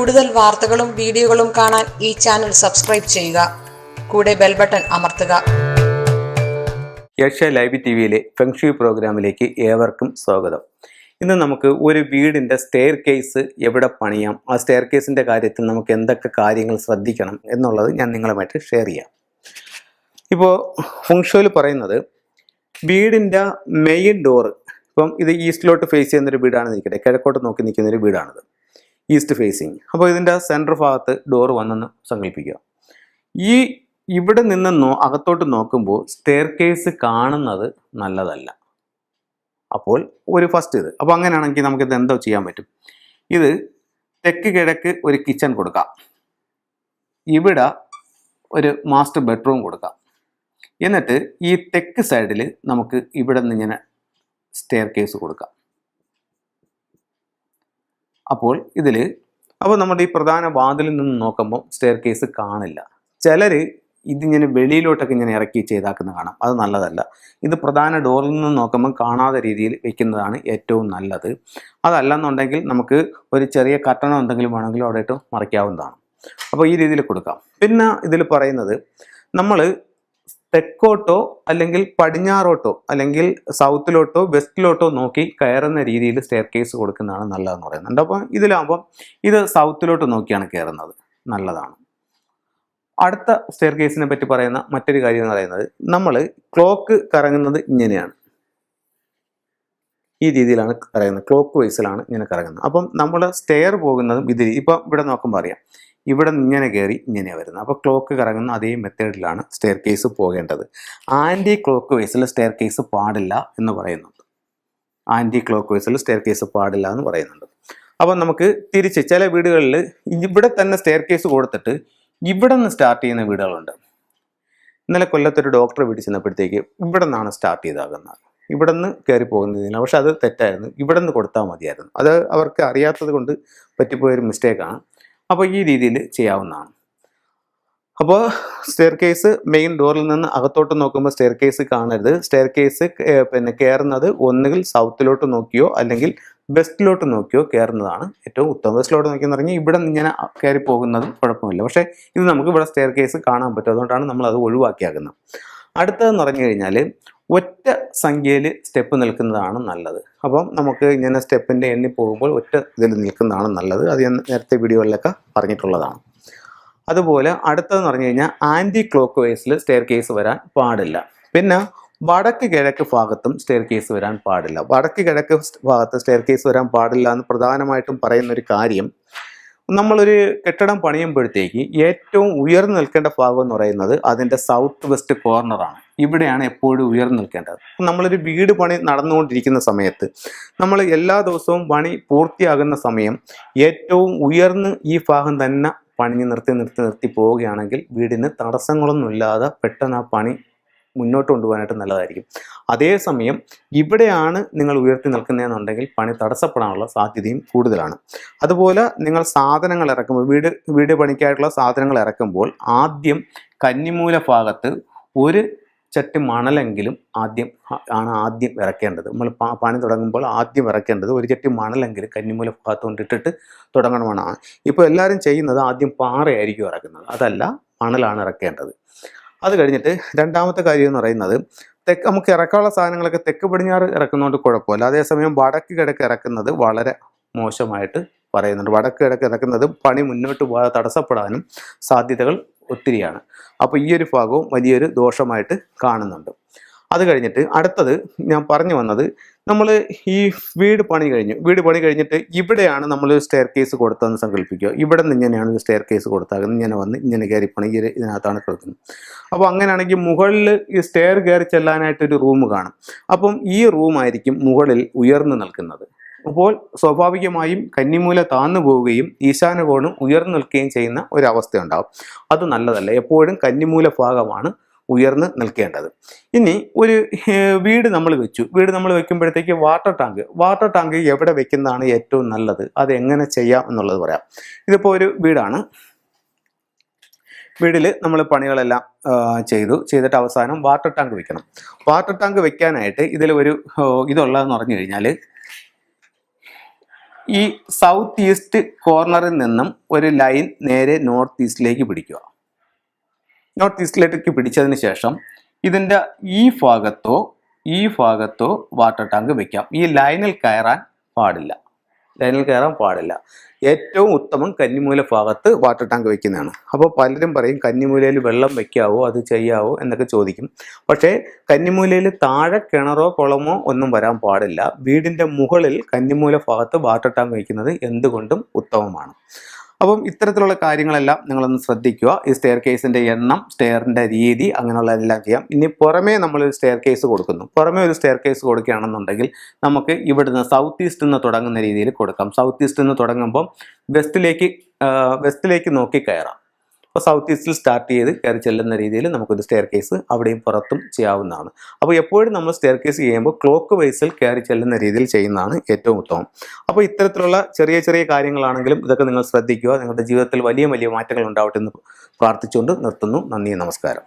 കൂടുതൽ വാർത്തകളും വീഡിയോകളും കാണാൻ ഈ ചാനൽ സബ്സ്ക്രൈബ് ചെയ്യുക. കൂടെ ബെൽ ബട്ടൺ അമർത്തുക. ഏഷ്യ ലൈവ് ടിവിയിലെ ഫെങ്ഷുയി പ്രോഗ്രാമിലേക്ക് ഏവർക്കും സ്വാഗതം. ഇന്ന് നമുക്ക് ഒരു വീടിൻ്റെ സ്റ്റെയർ കേസ് എവിടെ പണിയാം, ആ സ്റ്റെയർ കേസിൻ്റെ കാര്യത്തിൽ നമുക്ക് എന്തൊക്കെ കാര്യങ്ങൾ ശ്രദ്ധിക്കണം എന്നുള്ളത് ഞാൻ നിങ്ങളുമായിട്ട് ഷെയർ ചെയ്യാം. ഇപ്പോൾ ഫെങ്ഷുയിൽ പറയുന്നത് വീടിൻ്റെ മെയിൻ ഡോറ്, ഇപ്പം ഇത് ഈസ്റ്റിലോട്ട് ഫേസ് ചെയ്യുന്നൊരു വീടാണെന്ന് ഇരിക്കട്ടെ, കിഴക്കോട്ട് നോക്കി നിൽക്കുന്നൊരു വീടാണിത്, ഈസ്റ്റ് ഫേസിങ്. അപ്പോൾ ഇതിൻ്റെ സെൻറ്റർ ഭാഗത്ത് ഡോറ് വന്നെന്ന് സങ്കല്പിക്കുക. ഇവിടെ നിന്ന് അകത്തോട്ട് നോക്കുമ്പോൾ സ്റ്റെയർ കേസ് കാണുന്നത് നല്ലതല്ല. അപ്പോൾ ഫസ്റ്റ് ഇത്. അപ്പോൾ അങ്ങനെയാണെങ്കിൽ നമുക്കിത് എന്തോ ചെയ്യാൻ പറ്റും? ഇത് തെക്ക് കിഴക്ക് ഒരു കിച്ചൺ കൊടുക്കാം, ഇവിടെ ഒരു മാസ്റ്റർ ബെഡ്റൂം കൊടുക്കാം. എന്നിട്ട് ഈ തെക്ക് സൈഡിൽ നമുക്ക് ഇവിടെ നിന്ന് ഇങ്ങനെ സ്റ്റെയർ കേസ് കൊടുക്കാം. അപ്പോൾ നമ്മുടെ ഈ പ്രധാന വാതിലിൽ നിന്ന് നോക്കുമ്പോൾ സ്റ്റെയർ കേസ് കാണില്ല. ചിലർ ഇതിങ്ങനെ വെളിയിലോട്ടൊക്കെ ഇങ്ങനെ ഇറക്കി ചെയ്താക്കുന്ന കാണാം, അത് നല്ലതല്ല. ഇത് പ്രധാന ഡോറിൽ നിന്ന് നോക്കുമ്പോൾ കാണാത്ത രീതിയിൽ വെക്കുന്നതാണ് ഏറ്റവും നല്ലത്. അതല്ലെന്നുണ്ടെങ്കിൽ നമുക്ക് ഒരു ചെറിയ കർട്ടനോ എന്തെങ്കിലും വേണമെങ്കിലും അവിടെ ഇട്ട് മറയ്ക്കാവുന്നതാണ്. അപ്പോൾ ഈ രീതിയിൽ കൊടുക്കാം. പിന്നെ ഇതിൽ പറയുന്നത് നമ്മൾ തെക്കോട്ടോ അല്ലെങ്കിൽ പടിഞ്ഞാറോട്ടോ അല്ലെങ്കിൽ സൗത്തിലോട്ടോ വെസ്റ്റിലോട്ടോ നോക്കി കയറുന്ന രീതിയിൽ സ്റ്റെയർ കേസ് കൊടുക്കുന്നതാണ് നല്ലതെന്ന് പറയുന്നുണ്ട്. അപ്പോൾ ഇതിലാകുമ്പം ഇത് സൗത്തിലോട്ട് നോക്കിയാണ് കയറുന്നത്, നല്ലതാണ്. അടുത്ത സ്റ്റെയർ കേസിനെ പറ്റി പറയുന്ന മറ്റൊരു കാര്യം എന്ന് പറയുന്നത്, നമ്മൾ ക്ലോക്ക് കറങ്ങുന്നത് ഇങ്ങനെയാണ്, ഈ രീതിയിലാണ് കറങ്ങുന്നത്, ക്ലോക്ക് വൈസിലാണ് ഇങ്ങനെ കറങ്ങുന്നത്. അപ്പം നമ്മൾ സ്റ്റെയർ പോകുന്നതും ഇതിൽ ഇപ്പം ഇവിടെ നോക്കുമ്പോൾ അറിയാം, ഇവിടെ നിന്ന് ഇങ്ങനെ കയറി ഇങ്ങനെയാണ് വരുന്നത്. അപ്പോൾ ക്ലോക്ക് കറങ്ങുന്ന അതേ മെത്തേഡിലാണ് സ്റ്റെയർ കേസ് പോകേണ്ടത്. ആൻറ്റി ക്ലോക്ക് വൈസിൽ സ്റ്റെയർ കേസ് പാടില്ല എന്ന് പറയുന്നുണ്ട്. ആൻറ്റി ക്ലോക്ക് വൈസിൽ സ്റ്റെയർ കേസ് പാടില്ല എന്ന് പറയുന്നുണ്ട്. അപ്പം നമുക്ക് തിരിച്ച് ചില വീടുകളിൽ ഇവിടെ തന്നെ സ്റ്റെയർ കേസ് കൊടുത്തിട്ട് ഇവിടെ നിന്ന് സ്റ്റാർട്ട് ചെയ്യുന്ന വീടുകളുണ്ട്. ഇന്നലെ കൊല്ലത്തൊരു ഡോക്ടറെ വീട്ടിൽ ചെന്നപ്പോഴത്തേക്ക് ഇവിടെ നിന്നാണ് സ്റ്റാർട്ട് ചെയ്താകുന്നത്, ഇവിടെ നിന്ന് കയറി പോകുന്നതിന്. പക്ഷെ അത് തെറ്റായിരുന്നു, ഇവിടെ നിന്ന് കൊടുത്താൽ മതിയായിരുന്നു. അത് അവർക്ക് അറിയാത്തത് കൊണ്ട് പറ്റിപ്പോയൊരു മിസ്റ്റേക്കാണ്. അപ്പോൾ ഈ രീതിയിൽ ചെയ്യാവുന്നതാണ്. അപ്പോൾ സ്റ്റെയർ കേസ് മെയിൻ ഡോറിൽ നിന്ന് അകത്തോട്ട് നോക്കുമ്പോൾ സ്റ്റെയർ കേസ് കാണരുത്. സ്റ്റെയർ കേസ് കയറുന്നത് ഒന്നുകിൽ സൗത്തിലോട്ട് നോക്കിയോ അല്ലെങ്കിൽ വെസ്റ്റിലോട്ട് നോക്കിയോ കയറുന്നതാണ് ഏറ്റവും ഉത്തമം. വെസ്റ്റിലോട്ട് നോക്കിയെന്ന് പറഞ്ഞാൽ ഇവിടെ ഇങ്ങനെ കയറി പോകുന്നതും കുഴപ്പമില്ല. പക്ഷേ ഇത് നമുക്ക് ഇവിടെ സ്റ്റെയർ കേസ് കാണാൻ പറ്റും, അതുകൊണ്ടാണ് നമ്മൾ അത് ഒഴിവാക്കിയാക്കുന്നത്. അടുത്തതെന്ന് പറഞ്ഞു കഴിഞ്ഞാൽ ഒറ്റ സംഖ്യയിൽ സ്റ്റെപ്പ് നിൽക്കുന്നതാണ് നല്ലത്. അപ്പം നമുക്ക് ഇങ്ങനെ സ്റ്റെപ്പിൻ്റെ എണ്ണി പോകുമ്പോൾ ഒറ്റ ഇതിൽ നിൽക്കുന്നതാണ് നല്ലത്. അത് ഞാൻ നേരത്തെ വീഡിയോകളിലൊക്കെ പറഞ്ഞിട്ടുള്ളതാണ്. അതുപോലെ അടുത്തതെന്ന് പറഞ്ഞു കഴിഞ്ഞാൽ ആൻറ്റി ക്ലോക്ക് വൈസിൽ സ്റ്റെയർ കേസ് വരാൻ പാടില്ല. പിന്നെ വടക്ക് കിഴക്ക് ഭാഗത്തും സ്റ്റെയർ കേസ് വരാൻ പാടില്ല. വടക്ക് കിഴക്ക് ഭാഗത്ത് സ്റ്റെയർ കേസ് വരാൻ പാടില്ല എന്ന് പ്രധാനമായിട്ടും പറയുന്നൊരു കാര്യം, നമ്മളൊരു കെട്ടിടം പണിയുമ്പോഴത്തേക്ക് ഏറ്റവും ഉയർന്നു നിൽക്കേണ്ട ഭാഗം എന്ന് പറയുന്നത് അതിൻ്റെ സൗത്ത് വെസ്റ്റ് കോർണറാണ്. ഇവിടെയാണ് എപ്പോഴും ഉയർന്നു നിൽക്കേണ്ടത്. നമ്മളൊരു വീട് പണി നടന്നുകൊണ്ടിരിക്കുന്ന സമയത്ത് നമ്മൾ എല്ലാ ദിവസവും പണി പൂർത്തിയാകുന്ന സമയം ഏറ്റവും ഉയർന്ന് ഈ ഭാഗം തന്നെ പണിഞ്ഞ് നിർത്തി പോവുകയാണെങ്കിൽ വീടിന് തടസ്സങ്ങളൊന്നുമില്ലാതെ പെട്ടെന്ന് ആ പണി മുന്നോട്ട് കൊണ്ടുപോകാനായിട്ട് നല്ലതായിരിക്കും. അതേസമയം ഇവിടെയാണ് നിങ്ങൾ ഉയർത്തി നിൽക്കുന്നതെന്നുണ്ടെങ്കിൽ പണി തടസ്സപ്പെടാനുള്ള സാധ്യതയും കൂടുതലാണ്. അതുപോലെ നിങ്ങൾ സാധനങ്ങൾ ഇറക്കുമ്പോൾ വീട് പണിക്കായിട്ടുള്ള സാധനങ്ങൾ ഇറക്കുമ്പോൾ ആദ്യം കന്നിമൂല ഭാഗത്ത് ഒരു ചട്ടി മണലെങ്കിലും ആദ്യം ഇറക്കേണ്ടത്. നമ്മൾ പണി തുടങ്ങുമ്പോൾ ആദ്യം ഇറക്കേണ്ടത് ഒരു ചട്ടി മണലെങ്കിലും കന്നിമൂല ഭാഗത്ത് കൊണ്ടിട്ടിട്ട് തുടങ്ങണമെന്നാണ്. ഇപ്പോൾ എല്ലാവരും ചെയ്യുന്നത് ആദ്യം പാറയായിരിക്കും ഇറക്കുന്നത്, അതല്ല മണലാണ് ഇറക്കേണ്ടത്. അത് കഴിഞ്ഞിട്ട് രണ്ടാമത്തെ കാര്യം എന്ന് പറയുന്നത്, നമുക്ക് ഇറക്കാനുള്ള സാധനങ്ങളൊക്കെ തെക്ക് പടിഞ്ഞാറ് ഇറക്കുന്നതുകൊണ്ട് കുഴപ്പമില്ല. അതേസമയം വടക്ക് കിഴക്ക് ഇറക്കുന്നത് വളരെ മോശമായിട്ട് പറയുന്നുണ്ട്. വടക്ക് കിഴക്ക് ഇറക്കുന്നത് പണി മുന്നോട്ട് പോകാതെ തടസ്സപ്പെടാനും സാധ്യതകൾ ഒത്തിരിയാണ്. അപ്പോൾ ഈ ഒരു ഭാഗവും വലിയൊരു ദോഷമായിട്ട് കാണുന്നുണ്ട്. അത് കഴിഞ്ഞിട്ട് അടുത്തത് ഞാൻ പറഞ്ഞു വന്നത്, നമ്മൾ ഈ വീട് പണി കഴിഞ്ഞിട്ട് ഇവിടെയാണ് നമ്മൾ സ്റ്റെയർ കേസ് കൊടുത്തതെന്ന് സങ്കല്പിക്കുക. ഇവിടെ നിന്ന് ഇങ്ങനെയാണ് ഒരു സ്റ്റെയർ കേസ് കൊടുത്താകുന്നത്, ഇങ്ങനെ വന്ന് ഇങ്ങനെ കയറി പണി ഇതിനകത്താണ് കിടക്കുന്നത്. അപ്പോൾ അങ്ങനെയാണെങ്കിൽ മുകളിൽ ഈ സ്റ്റെയർ കയറി ചെല്ലാനായിട്ടൊരു റൂം കാണും. അപ്പം ഈ റൂമായിരിക്കും മുകളിൽ ഉയർന്നു നിൽക്കുന്നത്. അപ്പോൾ സ്വാഭാവികമായും കന്നിമൂല താന്നു പോവുകയും ഈശാനകോണും ഉയർന്നു നിൽക്കുകയും ചെയ്യുന്ന ഒരവസ്ഥയുണ്ടാകും. അത് നല്ലതല്ല. എപ്പോഴും കന്നിമൂല ഭാഗമാണ് ഉയർന്ന് നിൽക്കേണ്ടത്. ഇനി ഒരു വീട് നമ്മൾ വെക്കുമ്പോഴത്തേക്ക് വാട്ടർ ടാങ്ക് എവിടെ വെക്കുന്നതാണ് ഏറ്റവും നല്ലത്, അത് എങ്ങനെ ചെയ്യാം എന്നുള്ളത് പറയാം. ഇതിപ്പോൾ ഒരു വീടാണ്. വീട്ടിൽ നമ്മൾ പണികളെല്ലാം ചെയ്തിട്ട് അവസാനം വാട്ടർ ടാങ്ക് വെക്കണം. വാട്ടർ ടാങ്ക് വെക്കാനായിട്ട് ഇതിൽ ഒരു ഇതുള്ളതെന്ന് പറഞ്ഞു കഴിഞ്ഞാൽ ഈ സൗത്ത് ഈസ്റ്റ് കോർണറിൽ നിന്നും ഒരു ലൈൻ നേരെ നോർത്ത് ഈസ്റ്റിലേക്ക് പിടിക്കുക. നോർത്ത് ഈസ്റ്റിലേക്ക് പിടിച്ചതിന് ശേഷം ഇതിൻ്റെ ഈ ഭാഗത്തോ വാട്ടർ ടാങ്ക് വെക്കാം. ഈ ലൈനിൽ കയറാൻ പാടില്ല. ഏറ്റവും ഉത്തമം കന്നിമൂല ഭാഗത്ത് വാട്ടർ ടാങ്ക് വെക്കുന്നതാണ്. അപ്പോൾ പലരും പറയും കന്നിമൂലയിൽ വെള്ളം വെക്കാവോ, അത് ചെയ്യാവോ എന്നൊക്കെ ചോദിക്കും. പക്ഷേ കന്നിമൂലയിൽ താഴെ കിണറോ കുളമോ ഒന്നും വരാൻ പാടില്ല. വീടിൻ്റെ മുകളിൽ കന്നിമൂല ഭാഗത്ത് വാട്ടർ ടാങ്ക് വയ്ക്കുന്നത് എന്തുകൊണ്ടും ഉത്തമമാണ്. അപ്പം ഇത്തരത്തിലുള്ള കാര്യങ്ങളെല്ലാം നിങ്ങളൊന്ന് ശ്രദ്ധിക്കുക. ഈ സ്റ്റെയർ കേസിൻ്റെ എണ്ണം, സ്റ്റെയറിൻ്റെ രീതി, അങ്ങനെയുള്ള എല്ലാം ചെയ്യാം. ഇനി പുറമേ നമ്മളൊരു സ്റ്റെയർ കേസ് കൊടുക്കുന്നു. പുറമേ ഒരു സ്റ്റെയർ കേസ് കൊടുക്കുകയാണെന്നുണ്ടെങ്കിൽ നമുക്ക് ഇവിടുന്ന് സൗത്ത് ഈസ്റ്റിൽ നിന്ന് തുടങ്ങുന്ന രീതിയിൽ കൊടുക്കാം. സൗത്ത് ഈസ്റ്റിൽ നിന്ന് തുടങ്ങുമ്പം വെസ്റ്റിലേക്ക് നോക്കി കയറാം. അപ്പോൾ സൗത്ത് ഈസ്റ്റിൽ സ്റ്റാർട്ട് ചെയ്ത് കയറി ചെല്ലുന്ന രീതിയിൽ നമുക്കൊരു സ്റ്റെയർ കേസ് അവിടെയും പുറത്തും ചെയ്യാവുന്നതാണ്. അപ്പോൾ എപ്പോഴും നമ്മൾ സ്റ്റെയർ കേസ് ചെയ്യുമ്പോൾ ക്ലോക്ക് വൈസിൽ കയറി ചെല്ലുന്ന രീതിയിൽ ചെയ്യുന്നതാണ് ഏറ്റവും ഉത്തമം. അപ്പോൾ ഇത്തരത്തിലുള്ള ചെറിയ ചെറിയ കാര്യങ്ങളാണെങ്കിലും ഇതൊക്കെ നിങ്ങൾ ശ്രദ്ധിക്കുക. നിങ്ങളുടെ ജീവിതത്തിൽ വലിയ വലിയ മാറ്റങ്ങൾ ഉണ്ടാവട്ടെ എന്ന് പ്രാർത്ഥിച്ചുകൊണ്ട് നിർത്തുന്നു. നന്ദി, നമസ്കാരം.